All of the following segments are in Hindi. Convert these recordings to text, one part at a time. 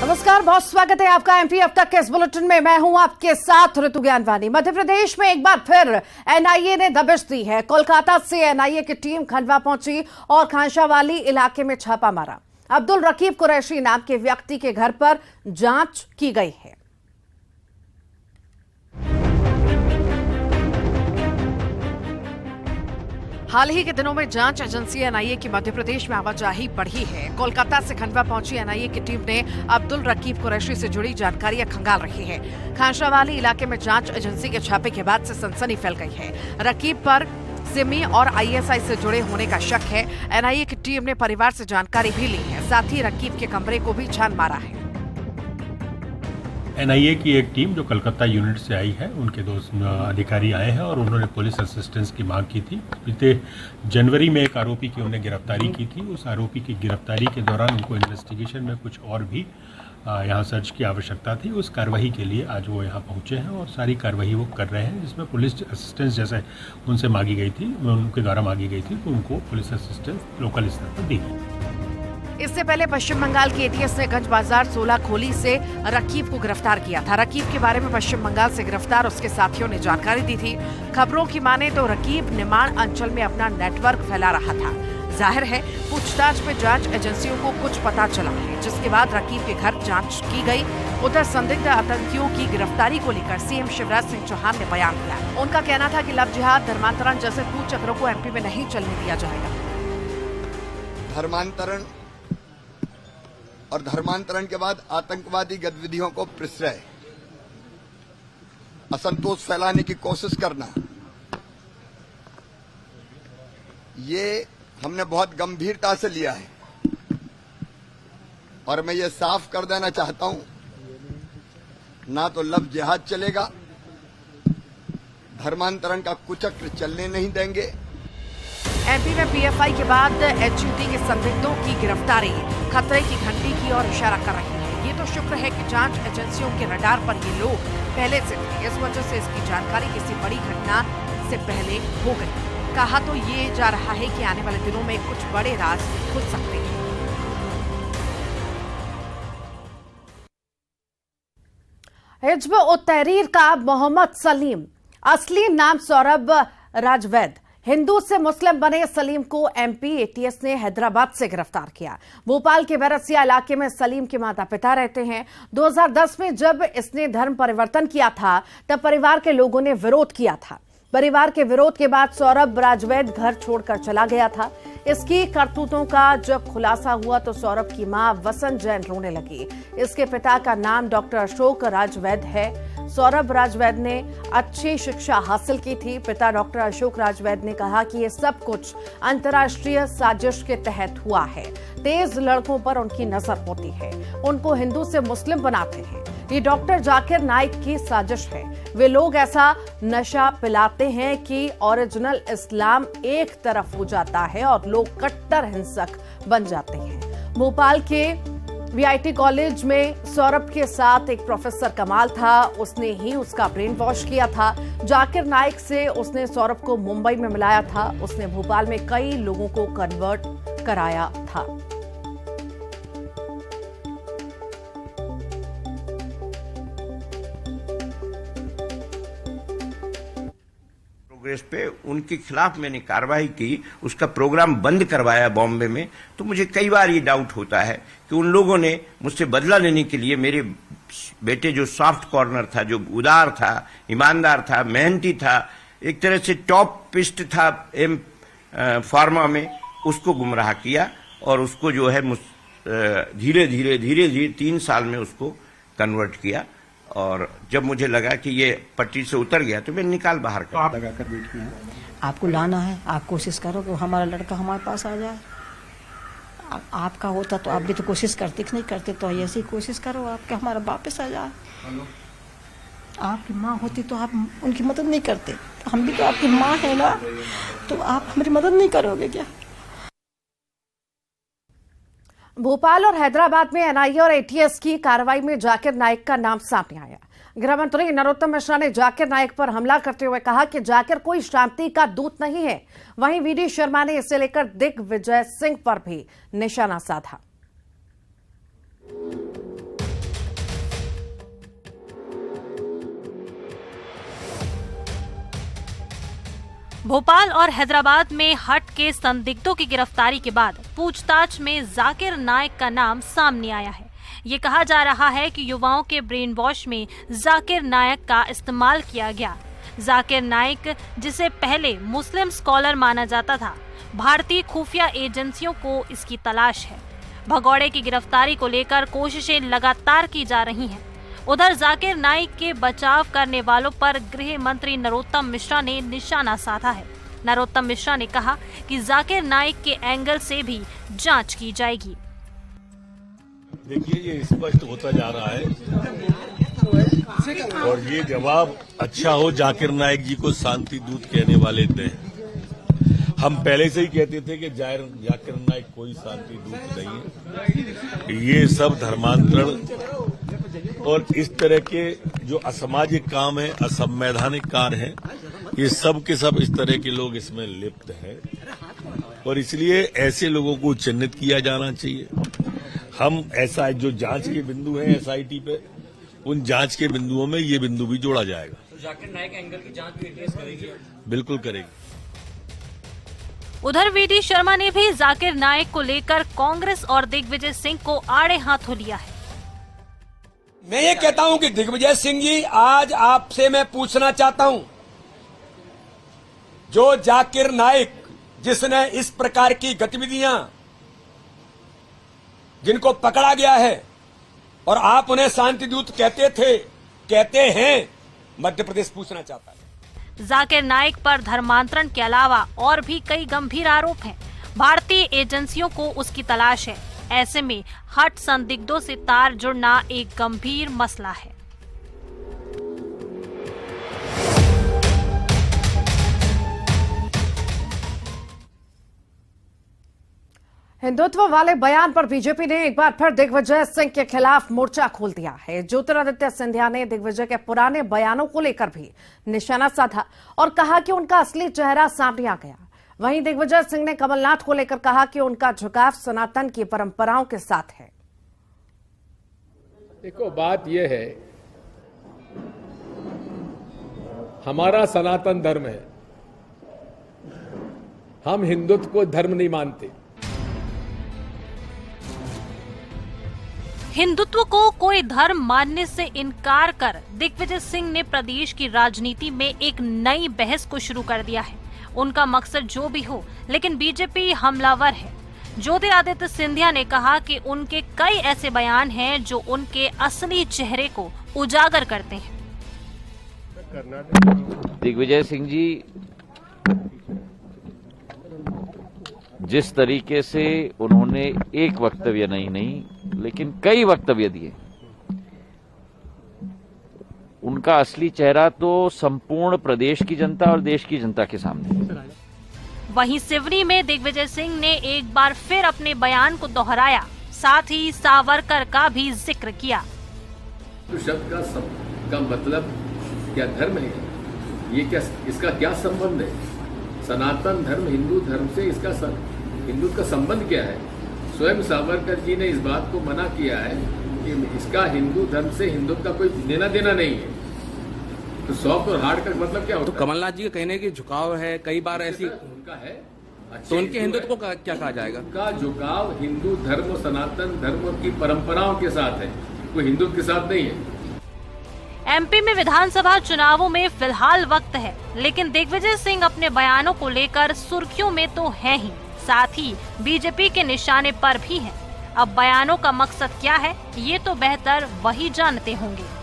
नमस्कार, बहुत स्वागत है आपका एमपी अब तक के इस बुलेटिन में। मैं हूं आपके साथ ऋतु ज्ञानवानी। मध्य प्रदेश में एक बार फिर एनआईए ने दबिश दी है। कोलकाता से एनआईए की टीम खंडवा पहुंची और खांशावाली इलाके में छापा मारा। अब्दुल रकीब कुरैशी नाम के व्यक्ति के घर पर जांच की गई है। हाल ही के दिनों में जांच एजेंसी एनआईए की मध्य प्रदेश में आवाजाही बढ़ी है। कोलकाता से खंडवा पहुंची एनआईए की टीम ने अब्दुल रकीब कुरैशी से जुड़ी जानकारियां खंगाल रही है। खांशावाली इलाके में जांच एजेंसी के छापे के बाद से सनसनी फैल गई है। रकीब पर सिमी और आईएसआई से जुड़े होने का शक है। एनआईए की टीम ने परिवार से जानकारी भी ली है, साथ ही रकीब के कमरे को भी छान मारा है। एनआईए की एक टीम जो कलकत्ता यूनिट से आई है, उनके दो अधिकारी आए हैं और उन्होंने पुलिस असिस्टेंस की मांग की थी। बीते जनवरी में एक आरोपी की उन्होंने गिरफ्तारी की थी। उस आरोपी की गिरफ्तारी के दौरान उनको इन्वेस्टिगेशन में कुछ और भी यहाँ सर्च की आवश्यकता थी। उस कार्रवाई के लिए आज वो यहाँ पहुँचे हैं और सारी कार्रवाई वो कर रहे हैं, जिसमें पुलिस असिस्टेंस जैसे उनसे मांगी गई थी, उनके द्वारा मांगी गई थी, तो उनको पुलिस असिस्टेंस लोकल स्तर पर दी गई। इससे पहले पश्चिम बंगाल की एटीएस ने गंज बाजार 16 खोली से रकीब को गिरफ्तार किया था। रकीब के बारे में पश्चिम बंगाल से गिरफ्तार उसके साथियों ने जानकारी दी थी। खबरों की माने तो रकीब निमाड़ अंचल में अपना नेटवर्क फैला रहा था। जाहिर है पूछताछ में जांच एजेंसियों को कुछ पता चला है, जिसके बाद रकीब के घर जांच की गई। उधर संदिग्ध आतंकियों की गिरफ्तारी को लेकर सीएम शिवराज सिंह चौहान ने बयान दिया। उनका कहना था कि लव जिहाद, धर्मांतरण जैसे कुचक्रों को एमपी में नहीं चलने दिया जाएगा। धर्मांतरण और धर्मांतरण के बाद आतंकवादी गतिविधियों को प्रश्रय, असंतोष फैलाने की कोशिश करना, ये हमने बहुत गंभीरता से लिया है। और मैं ये साफ कर देना चाहता हूं, ना तो लव जिहाद चलेगा, धर्मांतरण का कुचक्र चलने नहीं देंगे। एमपी में पीएफआई के बाद एचयूटी के संदिग्धों की गिरफ्तारी खतरे की घंटी की ओर इशारा कर रही है। ये तो शुक्र है कि जांच एजेंसियों के रडार पर ये लोग पहले से थे। इस वजह से इसकी जानकारी किसी बड़ी घटना से पहले हो गई। कहा तो ये जा रहा है कि आने वाले दिनों में कुछ बड़े राज खुल सकते हैं। हिज्ब उत तहरीर का मोहम्मद सलीम, असली नाम सौरभ राजवैद, हिंदू से मुस्लिम बने सलीम को एमपी एटीएस ने हैदराबाद से गिरफ्तार किया। भोपाल के बैरसिया इलाके में सलीम के माता पिता रहते हैं। 2010 में जब इसने धर्म परिवर्तन किया था, तब परिवार के लोगों ने विरोध किया था। परिवार के विरोध के बाद सौरभ राजवैद घर छोड़कर चला गया था। इसकी करतूतों का जब खुलासा हुआ तो सौरभ की मां वसंत जैन रोने लगी। इसके पिता का नाम डॉक्टर अशोक राजवैद है। सौरभ राजवैद ने अच्छी शिक्षा हासिल की थी। पिता डॉक्टर अशोक राजवैद ने कहा कि ये सब कुछ अंतर्राष्ट्रीय साजिश के तहत हुआ है। तेज लड़कों पर उनकी नजर होती है, उनको हिंदू से मुस्लिम बनाते हैं। ये डॉक्टर जाकिर नाइक की साजिश है। वे लोग ऐसा नशा पिलाते हैं कि ओरिजिनल इस्लाम एक तरफ हो जाता है और लोग कट्टर हिंसक बन जाते हैं। भोपाल के वीआईटी कॉलेज में सौरभ के साथ एक प्रोफेसर कमाल था। उसने ही उसका ब्रेन वॉश किया था। जाकिर नाइक से उसने सौरभ को मुंबई में मिलाया था। उसने भोपाल में कई लोगों को कन्वर्ट कराया था। पे उनके खिलाफ मैंने कार्रवाई की, उसका प्रोग्राम बंद करवाया बॉम्बे में। तो मुझे कई बार ये डाउट होता है कि उन लोगों ने मुझसे बदला लेने के लिए मेरे बेटे जो सॉफ्ट कॉर्नर था, जो उदार था, ईमानदार था, मेहनती था, एक तरह से टॉप पिस्ट था एम फार्मा में, उसको गुमराह किया और उसको जो है धीरे धीरे 3 साल में उसको कन्वर्ट किया। और जब मुझे लगा कि ये पट्टी से उतर गया तो मैं निकाल बाहर कर लगाकर बैठी हैं। आपको लाना है, आप कोशिश करो कि हमारा लड़का हमारे पास आ जाए। आपका होता तो आप भी तो कोशिश करते कि नहीं करते, तो ऐसी कोशिश करो आपके हमारा वापस आ जाए। आपकी माँ होती तो आप उनकी मदद नहीं करते, तो हम भी तो आपकी माँ है ना, तो आप हमारी मदद नहीं करोगे क्या? भोपाल और हैदराबाद में एनआईए और एटीएस की कार्रवाई में जाकिर नाइक का नाम सामने आया। गृह मंत्री नरोत्तम मिश्रा ने जाकिर नाइक पर हमला करते हुए कहा कि जाकिर कोई शांति का दूत नहीं है। वहीं वीडी शर्मा ने इसे लेकर दिग्विजय सिंह पर भी निशाना साधा। भोपाल और हैदराबाद में हट के संदिग्धों की गिरफ्तारी के बाद पूछताछ में जाकिर नाइक का नाम सामने आया है। ये कहा जा रहा है कि युवाओं के ब्रेन वॉश में जाकिर नाइक का इस्तेमाल किया गया। जाकिर नाइक, जिसे पहले मुस्लिम स्कॉलर माना जाता था, भारतीय खुफिया एजेंसियों को इसकी तलाश है। भगौड़े की गिरफ्तारी को लेकर कोशिशें लगातार की जा रही हैं। उधर जाकिर नाइक के बचाव करने वालों पर गृह मंत्री नरोत्तम मिश्रा ने निशाना साधा है। नरोत्तम मिश्रा ने कहा कि जाकिर नाइक के एंगल से भी जांच की जाएगी। देखिए, ये स्पष्ट होता जा रहा है और ये जवाब अच्छा हो जाकिर नाइक जी को शांति दूत कहने वाले थे। हम पहले से ही कहते थे कि जाकिर नाइक कोई शांति दूत नहीं है। ये सब धर्मांतरण और इस तरह के जो असामाजिक काम है, असंवैधानिक कार्य है, ये सब के सब इस तरह के लोग इसमें लिप्त हैं और इसलिए ऐसे लोगों को चिन्हित किया जाना चाहिए। हम ऐसा जो जांच के बिंदु हैं एसआईटी पे, उन जांच के बिंदुओं में ये बिंदु भी जोड़ा जाएगा। तो जाकिर नाइक एंगल की जांच भी एटीएस करेगी? बिल्कुल करेगी। उधर वीडी शर्मा ने भी जाकिर नाइक को लेकर कांग्रेस और दिग्विजय सिंह को आड़े हाथों लिया है। मैं ये कहता हूं कि दिग्विजय सिंह जी, आज आपसे मैं पूछना चाहता हूं, जो जाकिर नाइक जिसने इस प्रकार की गतिविधियां, जिनको पकड़ा गया है और आप उन्हें शांति दूत कहते हैं, मध्य प्रदेश पूछना चाहता है। जाकिर नाइक पर धर्मांतरण के अलावा और भी कई गंभीर आरोप हैं। भारतीय एजेंसियों को उसकी तलाश है। ऐसे में हट संदिग्धों से तार जुड़ना एक गंभीर मसला है। हिंदुत्व वाले बयान पर बीजेपी ने एक बार फिर दिग्विजय सिंह के खिलाफ मोर्चा खोल दिया है। ज्योतिरादित्य सिंधिया ने दिग्विजय के पुराने बयानों को लेकर भी निशाना साधा और कहा कि उनका असली चेहरा सामने आ गया। वहीं दिग्विजय सिंह ने कमलनाथ को लेकर कहा कि उनका झुकाव सनातन की परंपराओं के साथ है। देखो, बात यह है, हमारा सनातन धर्म है, हम हिंदुत्व को धर्म नहीं मानते। हिंदुत्व को कोई धर्म मानने से इनकार कर दिग्विजय सिंह ने प्रदेश की राजनीति में एक नई बहस को शुरू कर दिया है। उनका मकसद जो भी हो, लेकिन बीजेपी हमलावर है। ज्योतिरादित्य सिंधिया ने कहा कि उनके कई ऐसे बयान हैं जो उनके असली चेहरे को उजागर करते हैं। दिग्विजय सिंह जी जिस तरीके से उन्होंने एक वक्तव्य नहीं लेकिन कई वक्तव्य दिए, उनका असली चेहरा तो संपूर्ण प्रदेश की जनता और देश की जनता के सामने। वहीं सिवनी में दिग्विजय सिंह ने एक बार फिर अपने बयान को दोहराया, साथ ही सावरकर का भी जिक्र किया। तो शब्द का मतलब क्या धर्म है? ये क्या, इसका क्या संबंध है? सनातन धर्म हिंदू धर्म से हिंदू का संबंध क्या है? स्वयं सावरकर जी ने इस बात को मना किया है कि इसका हिंदू धर्म से हिंदुत्व का कोई लेना देना नहीं है। तो सॉफ्ट और हार्ड का मतलब क्या होता है? तो कमलनाथ जी का कहने की झुकाव है, कई बार ऐसी उनका है। तो उनके हिंदुत्व को क्या कहा जाएगा? उनका झुकाव हिंदू धर्म और सनातन धर्म की परंपराओं के साथ है, कोई हिंदुत्व के साथ नहीं है। एमपी में विधानसभा चुनावों में फिलहाल वक्त है, लेकिन दिग्विजय सिंह अपने बयानों को लेकर सुर्खियों में तो हैं ही, साथ ही बीजेपी के निशाने पर भी हैं। अब बयानों का मकसद क्या है, ये तो बेहतर वही जानते होंगे।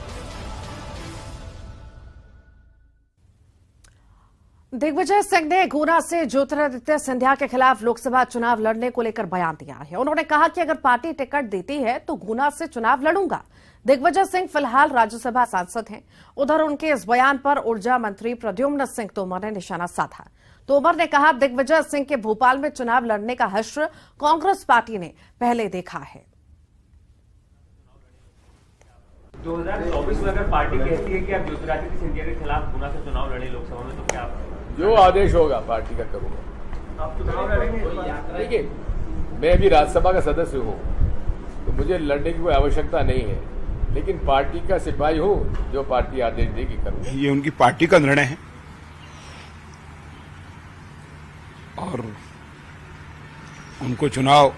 दिग्विजय सिंह ने गुना से ज्योतिरादित्य सिंधिया के खिलाफ लोकसभा चुनाव लड़ने को लेकर बयान दिया है। उन्होंने कहा कि अगर पार्टी टिकट देती है तो गुना से चुनाव लड़ूंगा। दिग्विजय सिंह फिलहाल राज्यसभा सांसद हैं। उधर उनके इस बयान पर ऊर्जा मंत्री प्रद्युम्न सिंह तोमर ने निशाना साधा। तोमर ने कहा, दिग्विजय सिंह के भोपाल में चुनाव लड़ने का हश्र कांग्रेस पार्टी ने पहले देखा है। 2024 में अगर पार्टी कहती है कि आप ज्योतिरादित्य सिंधिया के खिलाफ गुना से चुनाव लड़े लोकसभा में, तो क्या जो आदेश होगा पार्टी का करूंगा। आप चुनाव लड़ेंगे? देखिए, मैं भी राज्यसभा का सदस्य हूँ, तो मुझे लड़ने की कोई आवश्यकता नहीं है, लेकिन पार्टी का सिपाही हूँ, जो पार्टी आदेश देगी करूंगा। ये उनकी पार्टी का निर्णय है उनको चुनाव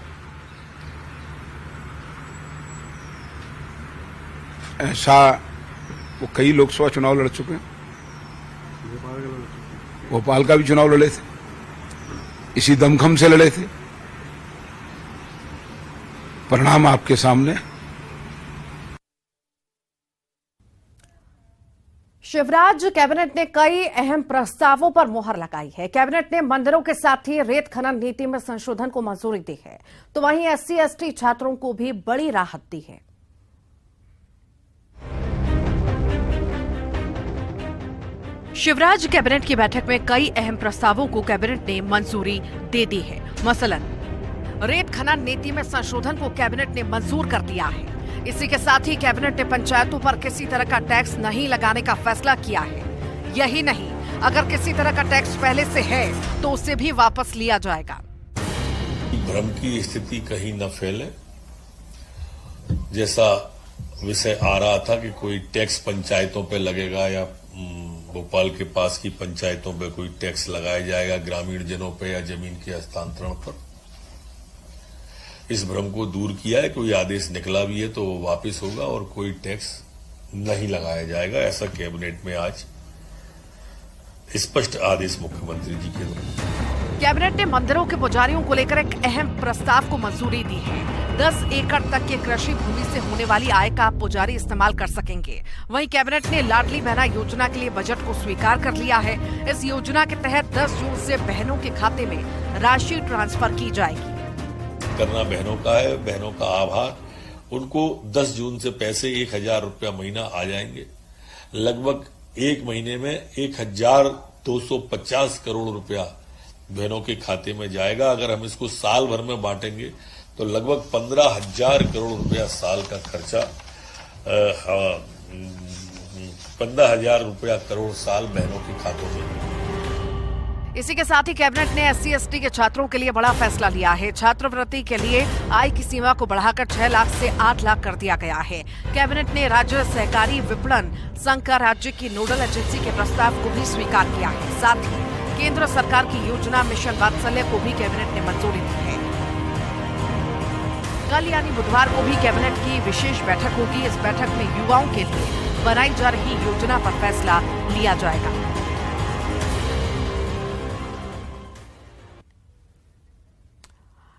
ऐसा, वो कई लोकसभा चुनाव लड़ चुके हैं, भोपाल का भी चुनाव लड़े थे, इसी दमखम से लड़े थे। परिणाम आपके सामने। शिवराज कैबिनेट ने कई अहम प्रस्तावों पर मुहर लगाई है। कैबिनेट ने मंदिरों के साथ ही रेत खनन नीति में संशोधन को मंजूरी दी है, तो वहीं SC/ST छात्रों को भी बड़ी राहत दी है। शिवराज कैबिनेट की बैठक में कई अहम प्रस्तावों को कैबिनेट ने मंजूरी दे दी है। मसलन रेत खनन नीति में संशोधन को कैबिनेट ने मंजूर कर दिया है। इसी के साथ ही कैबिनेट ने पंचायतों पर किसी तरह का टैक्स नहीं लगाने का फैसला किया है। यही नहीं, अगर किसी तरह का टैक्स पहले से है तो उसे भी वापस लिया जाएगा। भ्रम की स्थिति कहीं न फैले, जैसा विषय आ रहा था कि कोई टैक्स पंचायतों पे लगेगा या भोपाल के पास की पंचायतों पे कोई टैक्स लगाया जाएगा ग्रामीण जनों पे या जमीन के हस्तांतरण पर। इस भ्रम को दूर किया है। कोई आदेश निकला भी है तो वो वापस होगा और कोई टैक्स नहीं लगाया जाएगा, ऐसा कैबिनेट में आज स्पष्ट आदेश मुख्यमंत्री जी के द्वारा। कैबिनेट ने मंदिरों के पुजारियों को लेकर एक अहम प्रस्ताव को मंजूरी दी है। 10 एकड़ तक की कृषि भूमि से होने वाली आय का पुजारी इस्तेमाल कर सकेंगे। वहीं कैबिनेट ने लाडली बहना योजना के लिए बजट को स्वीकार कर लिया है। इस योजना के तहत 10 जून से बहनों के खाते में राशि ट्रांसफर की जाएगी। करना बहनों का है, बहनों का आभार। उनको 10 जून से पैसे 1000 रुपया महीना आ जाएंगे। लगभग एक महीने में 1250 करोड़ रुपया बहनों के खाते में जाएगा। अगर हम इसको साल भर में बांटेंगे तो लगभग 15,000 करोड़ रुपया साल का खर्चा, 15,000 रुपया करोड़ साल बहनों के खातों में। इसी के साथ ही कैबिनेट ने SC/ST के छात्रों के लिए बड़ा फैसला लिया है। छात्रवृत्ति के लिए आय की सीमा को बढ़ाकर 6 लाख से 8 लाख कर दिया गया है। कैबिनेट ने राज्य सहकारी विपणन संघ का राज्य की नोडल एजेंसी के प्रस्ताव को भी स्वीकार किया है। साथ ही केंद्र सरकार की योजना मिशन वात्सल्य को भी कैबिनेट ने मंजूरी दी है। कल यानी बुधवार को भी कैबिनेट की विशेष बैठक होगी। इस बैठक में युवाओं के लिए बनाई जा रही योजना पर फैसला लिया जाएगा।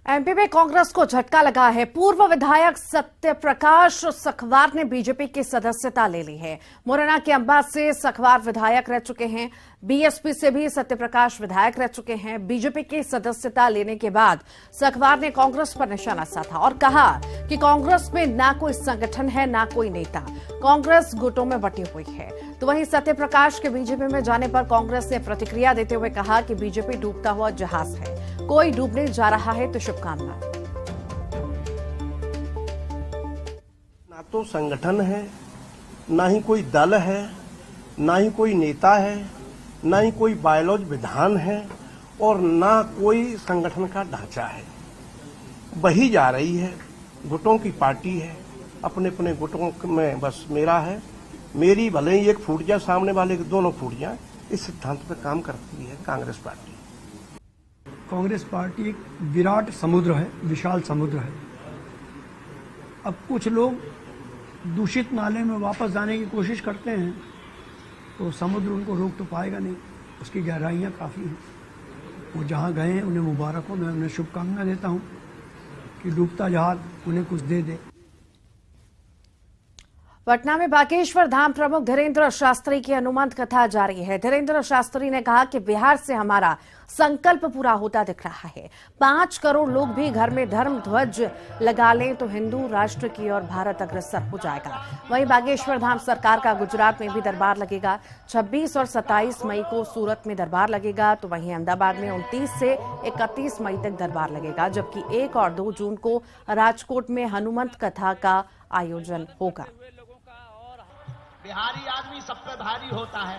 MP में कांग्रेस को झटका लगा है। पूर्व विधायक सत्यप्रकाश सखवार ने बीजेपी की सदस्यता ले ली है। मुरैना के अंबा से सखवार विधायक रह चुके हैं। BSP से भी सत्यप्रकाश विधायक रह चुके हैं। बीजेपी की सदस्यता लेने के बाद सखवार ने कांग्रेस पर निशाना साधा और कहा कि कांग्रेस में ना कोई संगठन है ना कोई नेता, कांग्रेस गुटों में बटी हुई है। तो वहीं सत्यप्रकाश के बीजेपी में जाने पर कांग्रेस ने प्रतिक्रिया देते हुए कहा कि बीजेपी डूबता हुआ जहाज है, कोई डूबने जा रहा है तो शुभकामनाएं। ना तो संगठन है, ना ही कोई दल है, ना ही कोई नेता है, ना ही कोई बायलॉज विधान है और ना कोई संगठन का ढांचा है। बही जा रही है, गुटों की पार्टी है, अपने अपने गुटों में बस मेरा है, मेरी, भले ही एक फूट जाए सामने वाले के दोनों फूट जाए, इस सिद्धांत पर काम करती है कांग्रेस पार्टी। कांग्रेस पार्टी एक विराट समुद्र है, विशाल समुद्र है। अब कुछ लोग दूषित नाले में वापस जाने की कोशिश करते हैं तो समुद्र उनको रोक तो पाएगा नहीं, उसकी गहराइयाँ काफ़ी हैं। वो जहाँ गए हैं उन्हें मुबारक हो, मैं उन्हें शुभकामना देता हूँ कि डूबता जहाज उन्हें कुछ दे दे। पटना में बागेश्वर धाम प्रमुख धीरेन्द्र शास्त्री की हनुमंत कथा जारी है। धीरेन्द्र शास्त्री ने कहा कि बिहार से हमारा संकल्प पूरा होता दिख रहा है। 5 करोड़ लोग भी घर में धर्म ध्वज लगा लें तो हिंदू राष्ट्र की ओर भारत अग्रसर हो जाएगा। वहीं बागेश्वर धाम सरकार का गुजरात में भी दरबार लगेगा। 26 और 27 मई को सूरत में दरबार लगेगा, तो वहीं अहमदाबाद में 29 से 31 मई तक दरबार लगेगा, जबकि 1 और 2 जून को राजकोट में हनुमंत कथा का आयोजन होगा। बिहारी आदमी सब पे भारी होता है।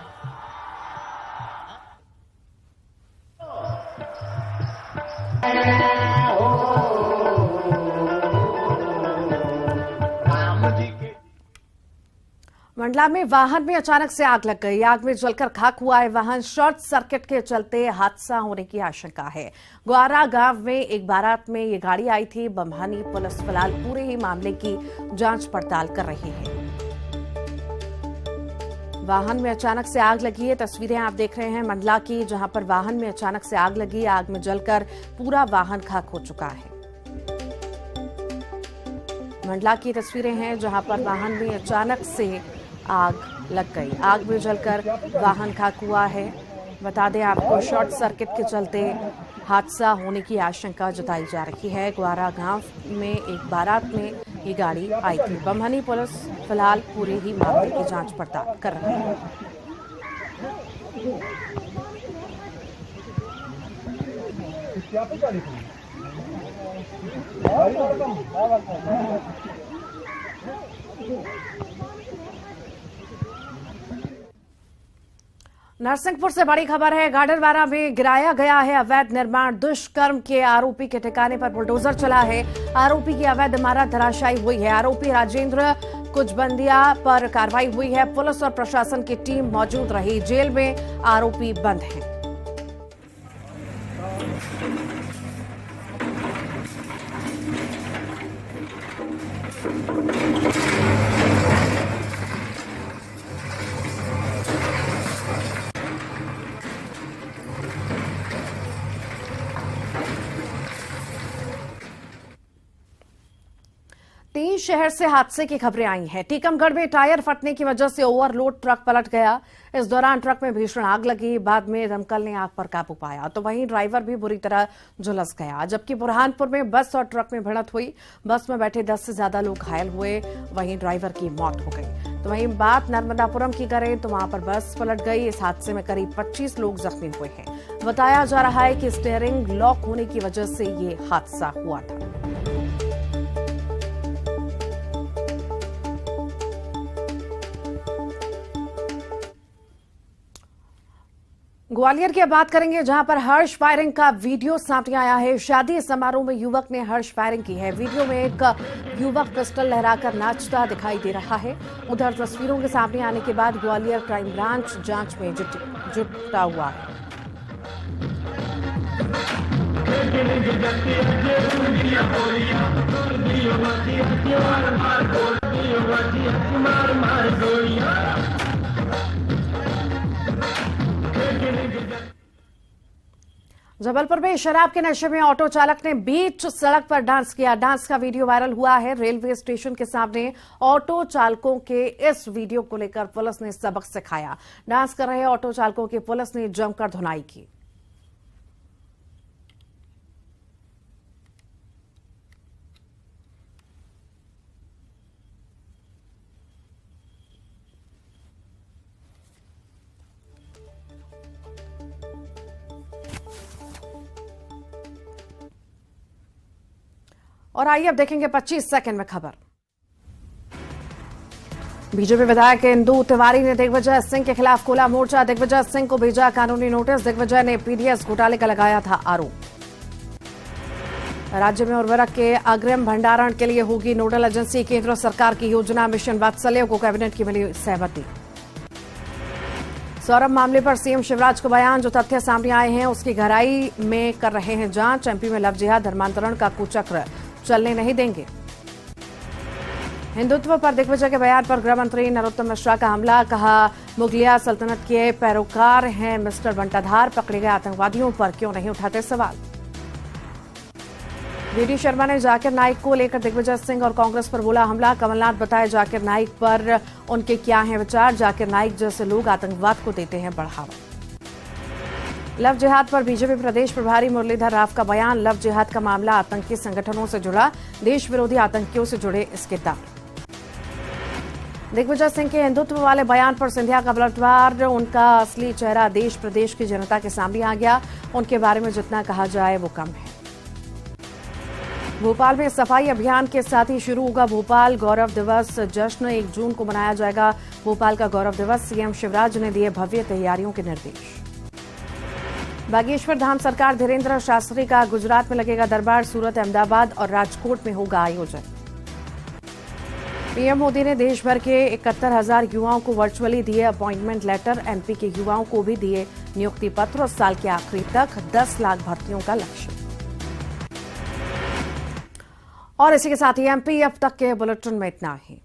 मंडला में वाहन में अचानक से आग लग गई। आग में जलकर खाक हुआ है वाहन। शॉर्ट सर्किट के चलते हादसा होने की आशंका है। ग्वारा गांव में एक बारात में ये गाड़ी आई थी। बम्हानी पुलिस फिलहाल पूरे ही मामले की जांच पड़ताल कर रही है। वाहन में अचानक से आग लगी है। तस्वीरें आप देख रहे हैं मंडला की, जहां पर वाहन में अचानक से आग लगी। आग में जलकर पूरा वाहन खाक हो चुका है। मंडला की तस्वीरें हैं जहां पर वाहन में अचानक से आग लग गई। आग में जलकर वाहन खाक हुआ है। बता दें आपको, शॉर्ट सर्किट के चलते हादसा होने की आशंका जताई जा रही है। ग्वारा गांव में एक बारात में ये गाड़ी आई थी। बम्हनी पुलिस फिलहाल पूरे ही मामले की जांच पड़ताल कर रही है। नरसिंहपुर से बड़ी खबर है। गाडरवारा में गिराया गया है अवैध निर्माण। दुष्कर्म के आरोपी के ठिकाने पर बुलडोजर चला है। आरोपी की अवैध इमारत धराशायी हुई है। आरोपी राजेंद्र कुचबंदिया पर कार्रवाई हुई है। पुलिस और प्रशासन की टीम मौजूद रही। जेल में आरोपी बंद है। तीन शहर से हादसे की खबरें आई हैं। टीकमगढ़ में टायर फटने की वजह से ओवरलोड ट्रक पलट गया। इस दौरान ट्रक में भीषण आग लगी। बाद में दमकल ने आग पर काबू पाया, तो वहीं ड्राइवर भी बुरी तरह झुलस गया। जबकि बुरहानपुर में बस और ट्रक में भिड़ंत हुई। बस में बैठे 10 से ज्यादा लोग घायल हुए। वहीं ड्राइवर की मौत हो गई। तो वहीं बात नर्मदापुरम की करें तो वहां पर बस पलट गई। इस हादसे में करीब 25 लोग जख्मी हुए हैं। बताया जा रहा है कि स्टीयरिंग लॉक होने की वजह से ये हादसा हुआ था। ग्वालियर की अब बात करेंगे, जहां पर हर्ष फायरिंग का वीडियो सामने आया है। शादी समारोह में युवक ने हर्ष फायरिंग की है। वीडियो में एक युवक पिस्टल लहराकर नाचता दिखाई दे रहा है। उधर तस्वीरों के सामने आने के बाद ग्वालियर क्राइम ब्रांच जांच में जुटा हुआ है। जबलपुर में शराब के नशे में ऑटो चालक ने बीच सड़क पर डांस किया। डांस का वीडियो वायरल हुआ है। रेलवे स्टेशन के सामने ऑटो चालकों के इस वीडियो को लेकर पुलिस ने सबक सिखाया। डांस कर रहे ऑटो चालकों की पुलिस ने जमकर धुनाई की। और आइए अब देखेंगे 25 सेकंड में खबर। बीजेपी विधायक इंदू तिवारी ने दिग्विजय सिंह के खिलाफ खोला मोर्चा। दिग्विजय सिंह को भेजा कानूनी नोटिस। दिग्विजय ने पीडीएस घोटाले का लगाया था आरोप। राज्य में उर्वरक के अग्रिम भंडारण के लिए होगी नोडल एजेंसी। केंद्र सरकार की योजना मिशन वात्सल्य को कैबिनेट की मिली सहमति। सौरभ मामले पर सीएम शिवराज को बयान। जो तथ्य सामने आए हैं उसकी गहराई में कर रहे हैं जांच। एमपी में लव जिहाद धर्मांतरण का कुचक्र चलने नहीं देंगे। हिंदुत्व पर दिग्विजय के बयान पर गृह मंत्री नरोत्तम मिश्रा का हमला। कहा, मुगलिया सल्तनत के पैरोकार हैं मिस्टर बंटाधार। पकड़े गए आतंकवादियों पर क्यों नहीं उठाते सवाल। वीडी शर्मा ने जाकिर नाइक को लेकर दिग्विजय सिंह और कांग्रेस पर बोला हमला। कमलनाथ बताए जाकिर नाइक पर उनके क्या हैं विचार। जाकिर नाइक जैसे लोग आतंकवाद को देते हैं बढ़ावा। लव जिहाद पर बीजेपी प्रदेश प्रभारी मुरलीधर राव का बयान। लव जिहाद का मामला आतंकी संगठनों से जुड़ा, देश विरोधी आतंकियों से जुड़े इसके दावे। दिग्विजय सिंह के हिंदुत्व वाले बयान पर सिंधिया का पलटवार। उनका असली चेहरा देश प्रदेश की जनता के सामने आ गया। उनके बारे में जितना कहा जाए वो कम है। भोपाल में सफाई अभियान के साथ ही शुरू होगा भोपाल गौरव दिवस जश्न। 1 जून को मनाया जाएगा भोपाल का गौरव दिवस। सीएम शिवराज ने दिए भव्य तैयारियों के निर्देश। बागेश्वर धाम सरकार धीरेन्द्र शास्त्री का गुजरात में लगेगा दरबार। सूरत, अहमदाबाद और राजकोट में होगा आयोजन। पीएम मोदी ने देश भर के 71,000 युवाओं को वर्चुअली दिए अपॉइंटमेंट लेटर। एमपी के युवाओं को भी दिए नियुक्ति पत्र और साल के आखिरी तक 10 लाख भर्तियों का लक्ष्य। और इसी के साथ ही एमपी अब तक के बुलेटिन में इतना ही।